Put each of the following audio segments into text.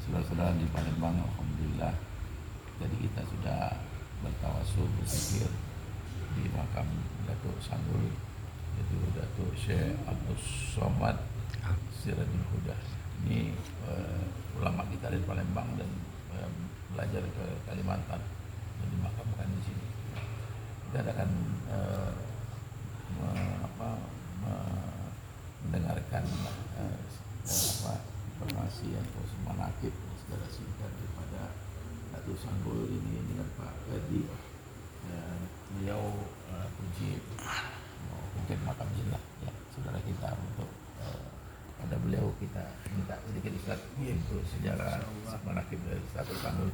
saudara-saudara di Palembang, alhamdulillah. Jadi kita sudah bertawasul, berzikir di makam Datuk Sanggul, yaitu Datuk Syekh Abdul Somad Sirajul Huda. Ini ulama kita dari Palembang dan belajar ke Kalimantan dan dimakamkan di sini. Kita akan mendengarkan informasi atau manaqib secara singkat daripada Datuk Sanggul ini dengan Pak Gadi. Beliau puji mungkin makam jelah ya saudara kita untuk pada beliau kita minta sedikit Ustaz untuk sejarah manaqib dari Datuk Sanggul.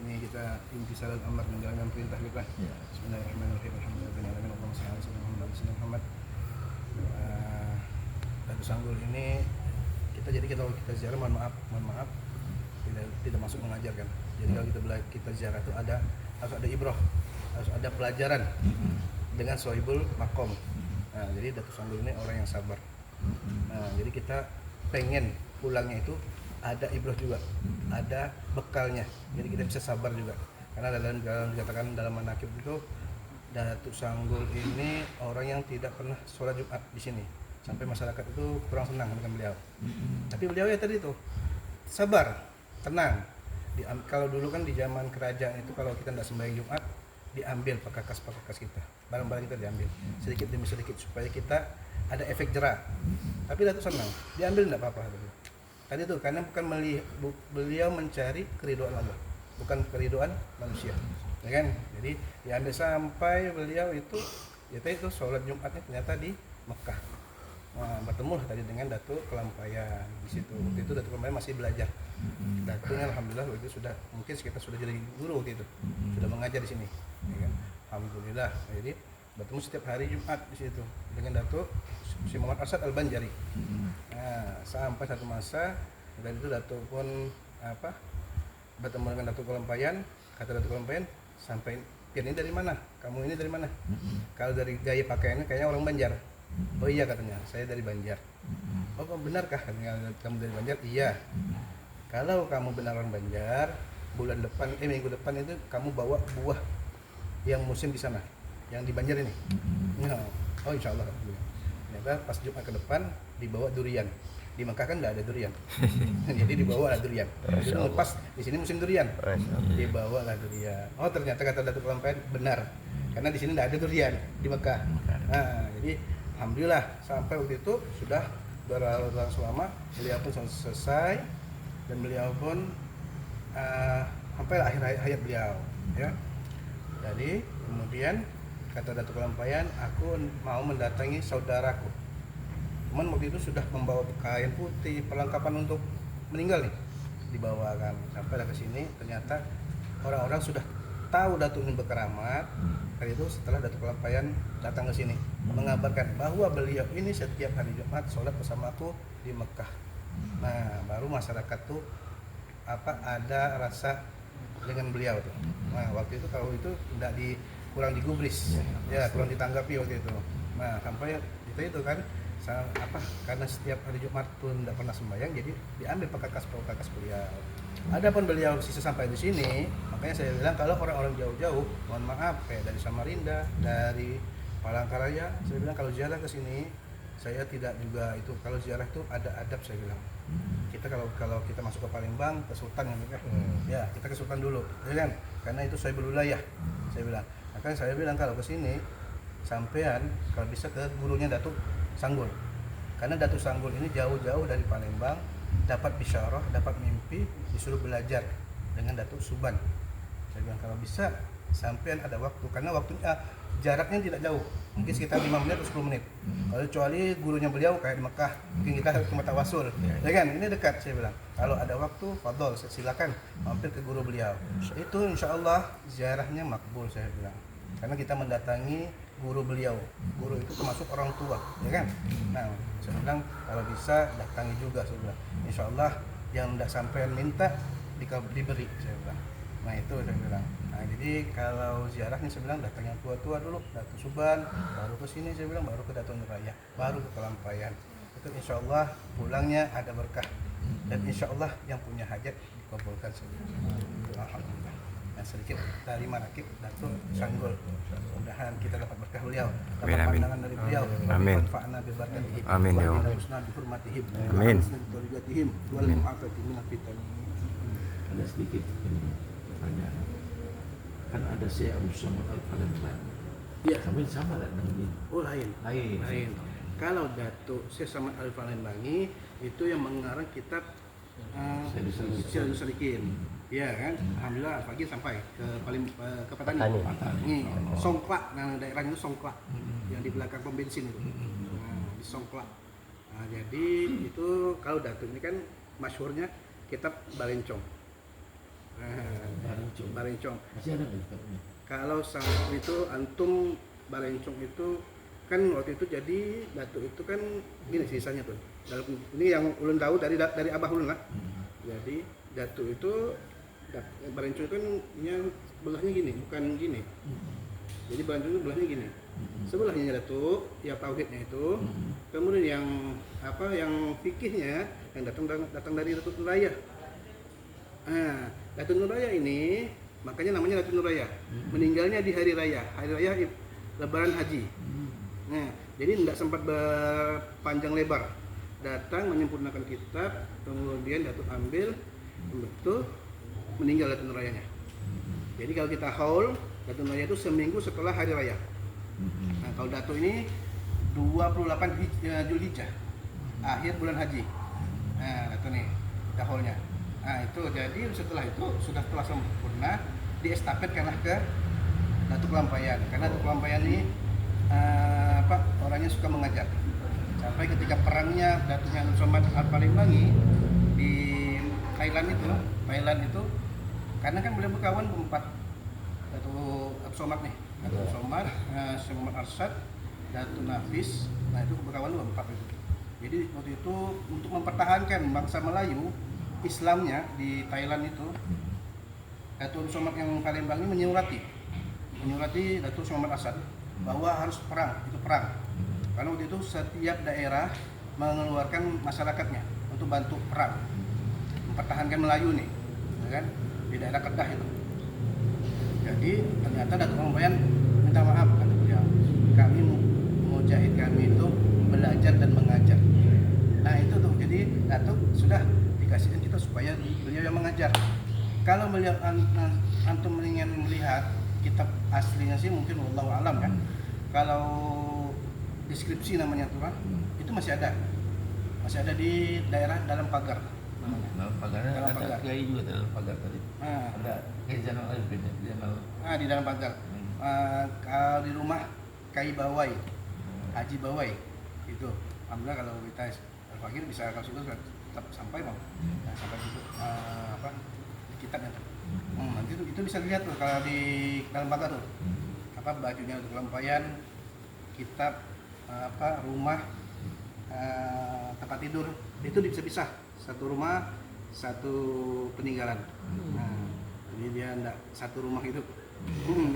Ini kita imtisalan amar menjalankan perintah kita. Ya. Bismillahirrahmanirrahim. Alhamdulillahirabbil alamin. Allahumma shalli ala sayyidina Muhammad. Datuk Sanggul ini kalau kita ziarah mohon maaf tidak masuk mengajarkan. Jadi kalau kita ziarah itu harus ada ibrah, harus ada pelajaran dengan sohibul makom. Nah, jadi Datuk Sanggul ini orang yang sabar. Nah, jadi kita pengen pulangnya itu ada ibrah juga, ada bekalnya. Jadi kita bisa sabar juga. Karena dalam dikatakan dalam manaqib itu Datuk Sanggul ini orang yang tidak pernah sholat Jumat di sini. Sampai masyarakat itu kurang senang dengan beliau. Tapi beliau ya tadi itu sabar, tenang. Kalau dulu kan di zaman kerajaan itu kalau kita tidak sembahyang Jumat diambil perkakas kita, barang-barang kita diambil sedikit demi sedikit supaya kita ada efek jerah. Tapi Datuk senang, diambil tidak apa-apa. Tadi itu karena bukan beliau mencari keridhaan Allah, bukan keridhaan manusia, ya kan? Jadi diambil sampai beliau itu sholat Jumatnya ternyata di Mekah. Nah, bertemu tadi dengan Datuk Kelampayan di situ. Waktu itu Datuk Kelampayan masih belajar. Datuknya alhamdulillah waktu itu kita sudah jadi guru waktu itu. Sudah mengajar di sini. Ya kan? Alhamdulillah. Jadi bertemu setiap hari Jumat di situ dengan Datuk Syekh Muhammad Arsad Al-Banjari. Nah, sampai satu masa dari itu Datuk pun bertemu dengan Datuk Kelampayan. Kata Datuk Kelampayan, sampai ini dari mana? Kamu ini dari mana? Kalau dari gaya pakaiannya kayaknya orang Banjar. Oh iya katanya, saya dari Banjar. Oh benarkah kamu dari Banjar? Iya. Kalau kamu benar orang Banjar, minggu depan itu kamu bawa buah yang musim di sana, yang di Banjar ini. Oh insya Allah. Ternyata pas Jumat ke depan dibawa durian. Di Mekah kan nggak ada durian, jadi dibawa lah durian. Pas di sini musim durian, dibawa lah durian. Oh ternyata kata Datuk Kelampayan benar, karena di sini nggak ada durian di Mekah. Nah jadi alhamdulillah sampai waktu itu sudah berlangsung lama, beliau pun selesai dan beliau pun sampai akhir hayat beliau. Ya. Jadi kemudian kata Datuk Kelampayan, aku mau mendatangi saudaraku. Cuman waktu itu sudah membawa kain putih, perlengkapan untuk meninggal nih, dibawakan sampai ke sini. Ternyata orang-orang sudah tahu Datuk ini berkeramat. Kali itu setelah Datuk Kelampayan datang ke sini mengabarkan bahwa beliau ini setiap hari Jumat sholat bersama aku di Mekah. Nah, baru masyarakat tuh ada rasa dengan beliau tuh. Nah, waktu itu kalau itu kurang digubris, kurang ditanggapi waktu itu. Nah, sampai itu kan karena setiap hari Jumat pun tidak pernah sembahyang, jadi diambil perkakas beliau. Adapun beliau sisa sampai di sini, makanya saya bilang kalau orang-orang jauh-jauh, mohon maaf kayak dari Samarinda, dari Palangkaraya, saya bilang kalau ziarah ke sini, saya tidak juga itu. Kalau ziarah itu ada adab, saya bilang. Kita kalau kita masuk ke Palembang, ke Sultan ya kita ke Sultan dulu, ya kan? Karena itu saya berwilayah, saya bilang. Makanya saya bilang kalau ke sini, sampean kalau bisa ke gurunya Datuk Sanggul. Karena Datuk Sanggul ini jauh-jauh dari Palembang, dapat bisyarah, dapat mimpi, disuruh belajar dengan Datuk Suban. Saya bilang kalau bisa sampean ada waktu, karena waktunya jaraknya tidak jauh, mungkin sekitar 5 menit atau 10 menit. Kalau kecuali gurunya beliau kayak di Mekah, mungkin kita cuma tawasul, ya kan? Ini dekat, saya bilang. Kalau ada waktu, fadol, silakan mampir ke guru beliau. Itu insya Allah ziarahnya makbul, saya bilang. Karena kita mendatangi guru beliau. Guru itu termasuk orang tua, ya kan? Nah, saya bilang kalau bisa datangi juga, saya bilang. Insya Allah yang tidak sampai minta diberi, saya bilang. Nah itu saya bilang. Nah jadi kalau ziarahnya saya bilang datang yang tua-tua dulu, Datuk Suban, baru ke sini saya bilang, baru ke Datuk Nuraya, baru ke Kelampayan. Itu insya Allah pulangnya ada berkah. dan insya Allah yang punya hajat dikabulkan semua. Alhamdulillah. Nah, sedikit dari Manakib Datuk Sanggul. Mudah-mudahan kita dapat berkah beliau, Amin, dapat amin. pandangan dari beliau. Amin. Manfa'na bi barakatihim. Amin, ya Allah. Wa husna bi hurmatihim. Amin. Wa husna bi tariqatihim wal mu'afati min fitan. Ada sedikit ini pertanyaan. Kan ada Syekh Abdus Somad Al-Palembang. Iya. Kami sama lah dengan ini. Oh, lain. Lain. Kalau Datuk Syekh Samad Al-Falembangi itu yang mengarang kitab Syarul Salikin. Ya kan, alhamdulillah Al-Faqih sampai ke Patani. Ini Songklak, nah daerahnya itu Songklak, yang di belakang pom bensin itu. Nah, di Songklak. Nah, jadi itu kalau Datuk ini kan masyhurnya kitab Barencong. Barencong. Masih ada nggak kitabnya? Kalau sama itu antum Barencong itu kan waktu itu jadi Datuk itu kan gini sisanya tuh. Ini yang ulun tahu dari abah ulun lah. Jadi Datuk itu Barencong itu kan yang belahnya gini, bukan gini. Jadi Barencong itu belahnya gini. Sebelahnya Datuk, ya tauhidnya itu. Kemudian yang fikihnya yang datang dari Datuk Nuraya. Nah, Datuk Nuraya ini makanya namanya Datuk Nuraya. Meninggalnya di hari raya Lebaran Haji. Nah, jadi tidak sempat berpanjang lebar. Datang menyempurnakan kitab, kemudian Datuk ambil betul meninggal Datuk Nurayanya. Jadi kalau kita haul Datuk Nuraya itu seminggu setelah hari raya. Nah, kalau Datuk ini 28 Zulhijjah, akhir bulan haji. Nah, Datuk nih haulnya. Nah, itu jadi setelah itu sudah telah sempurna diestafetkanlah ke Datuk Lampayan. Karena Datuk Lampayan ini orangnya suka mengajar. Sampai ketika perangnya Datuk Yang Somad Al-Palembang di Thailand itu karena kan beliau berkawan berempat, Datuk Somad nih, Datuk Somad, Syekh Muhammad Arsyad, Datuk Nafis. Nah, itu berkawan berempat itu. Jadi waktu itu untuk mempertahankan bangsa Melayu Islamnya di Thailand itu, Datuk Somad yang Palembang ini menyurati Datuk Muhammad Arsyad bahwa harus perang. Karena waktu itu setiap daerah mengeluarkan masyarakatnya untuk bantu perang, mempertahankan Melayu nih, ya kan, di daerah Kedah itu. Jadi ternyata Datuk Lampayan minta maaf, kata beliau, kami mujahid kami itu belajar dan mengajar. Nah itu tuh, jadi Datuk sudah dikasihkan kita supaya beliau yang mengajar. Kalau melihat antum ingin melihat kitab aslinya sih mungkin wallahu alam kan. Kalau deskripsi namanya tuh itu masih ada di daerah dalam pagar. Dalam pagarnya Dalam ada pagar. kiai juga dalam pagar tadi. Ada kiai Zainal Arifin, Di dalam pagar. Kalau di rumah Kai Bawai, Haji Bawai itu, alhamdulillah kalau kita Al-Fakir bisa kalau situ tetap sampai bang, sampai situ kitabnya tuh. Nanti itu bisa lihat tuh kalau di dalam pagar tuh, bajunya untuk Lampayan, kitab, rumah, tempat tidur itu bisa-pisah, satu rumah satu peninggalan. Nah, jadi dia enggak satu rumah itu,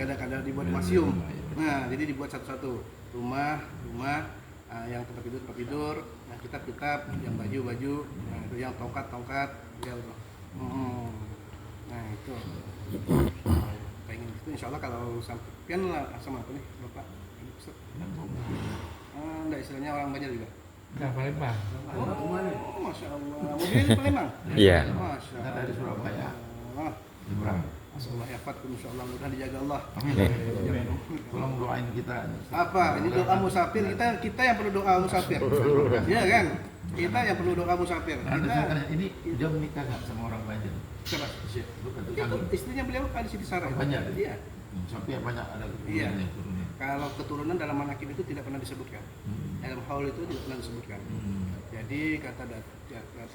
kadang-kadang dibuat museum. Nah, jadi dibuat satu-satu rumah, yang tempat tidur, nah kitab-kitab, yang baju, nah itu yang tongkat, ya Allah. Nah itu, pengen itu insya Allah kalau sampai pian lah sama apa nih Bapak? Enggak, istilahnya orang Banjar juga. Nah, Palembang. Oh, Masya Allah. Mobilnya di Palembang? Iya. Masya Allah. dari Surabaya. Oh, Nyebrang. Masalah yafatkum insya Allah, mudah dijaga Allah. Amin. Tolong doain kita. Apa? Ini doa musafir, kita yang perlu doa musafir. Iya kan? Kita yang perlu doa musafir. Ini dia menikah nggak sama orang Banjar? Siapa? Bukan Itu istrinya beliau kan di Siti Sarah. Banyak. Iya. Sampai banyak ada Iya. turunnya. Kalau keturunan dalam manakib itu tidak pernah disebutkan. Dalam haul itu tidak pernah disebutkan. Jadi kata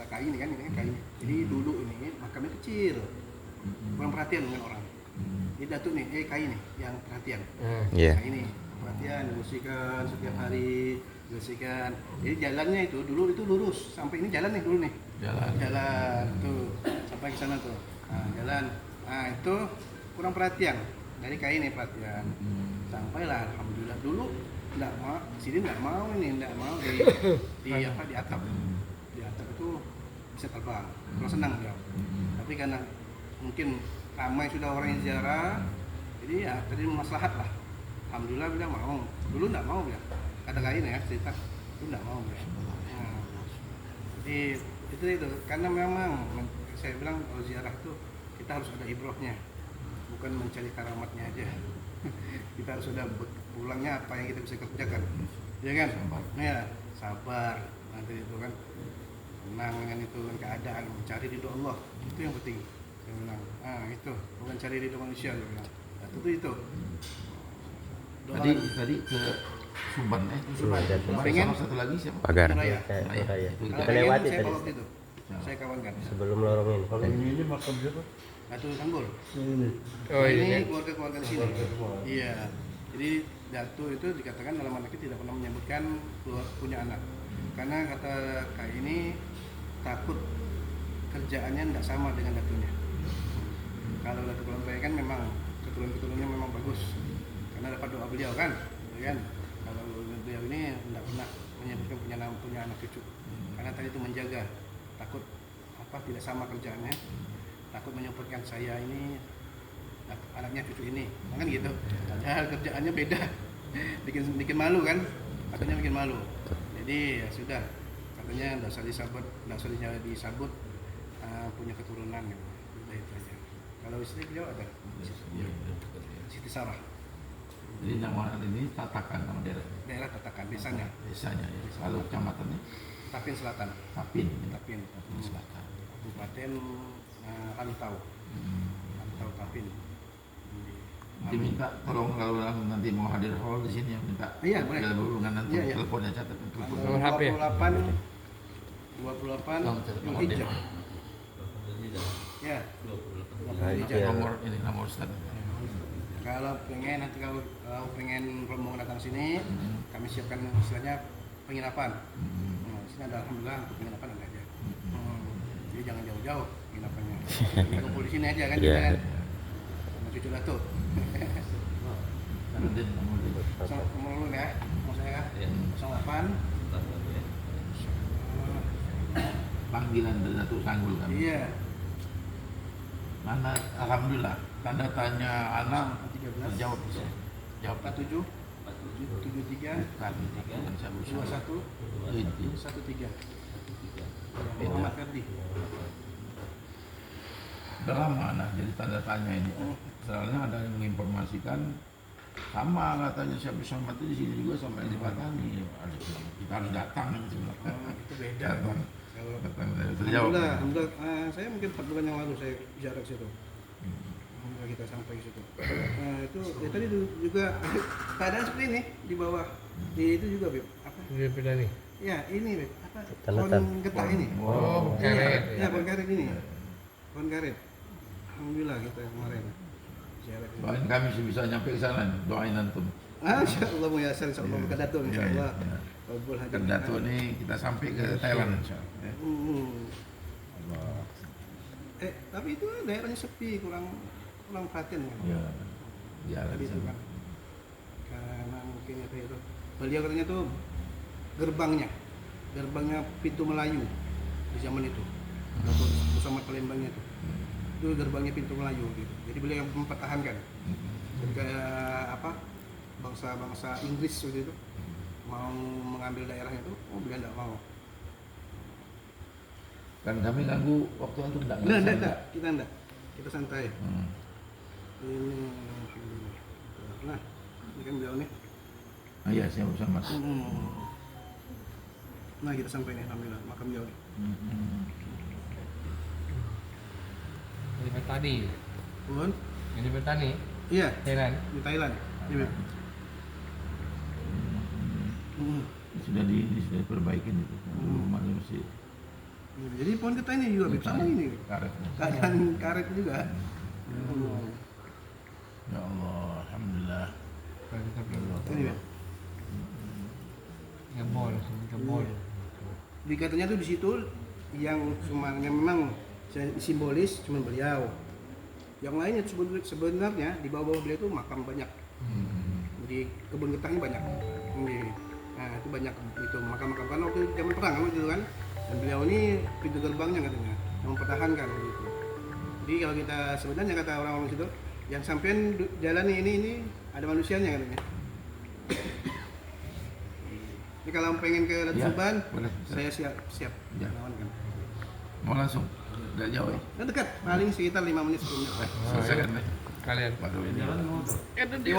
Kai ini kan Kai. Jadi dulu ini makamnya kecil. Kurang perhatian dengan orang. Jadi Datuk nih, Kai nih yang perhatian. Iya. Kai ini perhatian, bersihkan setiap hari, bersihkan. Jadi jalannya itu dulu itu lurus sampai ini jalan nih dulu nih. Jalan tuh sampai ke sana tuh. Nah, jalan. Nah, itu kurang perhatian. Dari Kai nih perhatian. Sampailah alhamdulillah dulu enggak mau di atap. Di atap itu bisa bisa terbang, kurang senang beliau. Tapi karena mungkin ramai sudah orang yang ziarah, jadi ya tadi maslahat lah. Alhamdulillah beliau mau. Dulu nggak mau beliau. Kata lain ya cerita, dulu nggak mau beliau. Nah, jadi itu karena memang saya bilang kalau ziarah itu kita harus ada ibrohnya, bukan mencari karamatnya aja. Kita harus ada pulangnya apa yang kita bisa kerjakan, ya kan? Ya sabar nanti itu kan, tenang dengan itu kan keadaan, mencari ridho Allah itu yang penting. Saya bilang, itu bukan cari ridho manusia, saya bilang. Nah, itu. Tadi ke Sumban Sumban. Pengen satu lagi siapa? Pagar. Suraya. Suraya. Itu Kita lewati saya tadi bawa itu, saya kawankan. sebelum lorong ini. Kalau Ini makam siapa? Datuk Sanggul. Ini. oh Ini ini keluarga-keluarga di sini. Iya. Jadi Datuk itu dikatakan dalam anaknya tidak pernah menyebutkan punya anak. Karena kata Kak ini takut kerjaannya tidak sama dengan Datuknya. Kalau Datuk Kelompok kan memang keturunan-keturunannya memang bagus. Karena dapat doa beliau kan, ya kan? Kalau beliau ini tidak pernah menyebutkan punya anak cucu. Karena tadi itu menjaga, takut tidak sama kerjaannya, takut menyebutkan saya ini anaknya cucu ini, kan gitu. Padahal kerjaannya beda, bikin malu kan, katanya bikin malu. Jadi ya sudah, katanya tidak usah disabut punya keturunan gitu. Udah itu aja. Kalau istri beliau ada Siti Sarah. Jadi nama ini Tatakan nama Daerah Tatakan, desanya. desanya ya. Kalau kecamatannya Tapin Selatan. Tapin. Tapin. Tapin Selatan. Kabupaten Rantau. Rantau Tapin. Nanti minta tolong kalau nanti mau hadir hall di sini minta. Iya, boleh. Kalau berhubungan nanti Iya, iya. teleponnya catat telepon. Nomor HP. 28 Hijab. Ya. 28 Hijab. Nomor ini nomor Ustaz. Kalau pengen rombongan datang sini, kami siapkan istilahnya penginapan. Di sini ada alhamdulillah untuk penginapan ada aja. Jadi jangan jauh-jauh penginapannya. Kumpul di sini aja kan, Iya. kita kan. Sama cucu Datuk. Nanti nomor itu. Nomor dulu ya, nomor saya 08. Panggilan dari Datuk Sanggul kan. Iya. Mana alhamdulillah tanda tanya anak 13. terjawab bisa. Jawab 47 73 bukan saya berusaha. 21 Ini. 13. Muhammad Ferdi. Udah lama anak jadi tanda tanya ini. Soalnya ada yang menginformasikan sama katanya Syekh Abdul Somad itu di sini juga sama yang di Patani. Ada bilang, kita harus datang gitu. Itu beda. Datang. Kalau Datang dari terjawab. Alhamdulillah, saya mungkin 4 bulan yang lalu saya ziarah ke situ. Alhamdulillah kita sampai ke situ. Itu ya tadi juga keadaan seperti ini di bawah. Di itu juga, Beb. Apa? Di Pedani. Ya, ini, Beb. Apa? Tanda-tanda. Pohon getah ini. Oh, karet. Ya, pohon karet ini. Pohon karet. Alhamdulillah kita kemarin ziarah ke situ. doain kami sih bisa nyampe ke sana. Doain antum. Insyaallah mau yasar insyaallah ke Datuk Iya, insyaallah. iya. Kabul hajat. Ke Datuk ini kita sampai ke Thailand insyaallah. Ya. Allah. Tapi itu daerahnya sepi, kurang perhatian kan. Ya. Ya, Tadi itu kan. Karena mungkin itu beliau katanya tuh gerbangnya pintu Melayu di zaman itu. Datuk bersama Palembangnya itu. Itu gerbangnya pintu Melayu gitu. Jadi beliau yang mempertahankan. Jadi kayak bangsa Inggris waktu itu mau mengambil daerahnya itu, beliau tidak mau. Kan kami ganggu waktu antum enggak? Enggak, kita enggak. Kita santai. Hmm. Ini alhamdulillah. Nah, ini kan beliau nih. Ah, iya, saya bersama. Nah, kita sampai nih alhamdulillah makam beliau nih. Di Petani. Pun, Di Petani. iya, Thailand. di Thailand. Iya, Beb. Sudah diperbaikin itu. Rumahnya masih Jadi pohon getah ini juga Beb, sama ini. karet. Keadaan karet juga. Ya Allah, alhamdulillah. Ini Beb. Gabol. Dikatanya tuh di situ yang memang simbolis cuma beliau. Yang lainnya sebenarnya di bawah beliau itu makam banyak. Di kebun getahnya banyak. Nah itu banyak itu makam-makam kan waktu zaman perang kan gitu kan. Dan beliau ini pintu gerbangnya katanya, mempertahankan gitu. Jadi kalau kita sebenarnya kata orang-orang situ, yang sampean jalani ini ada manusianya katanya. Jadi kalau pengen ke Ratu Ya, Subhan, boleh. saya siap Ya. lawankan. Mau langsung? Udah jauh ya? Nah, dekat, paling sekitar 5 menit sebelumnya. Selesai kan? Kalian. Waduh ini.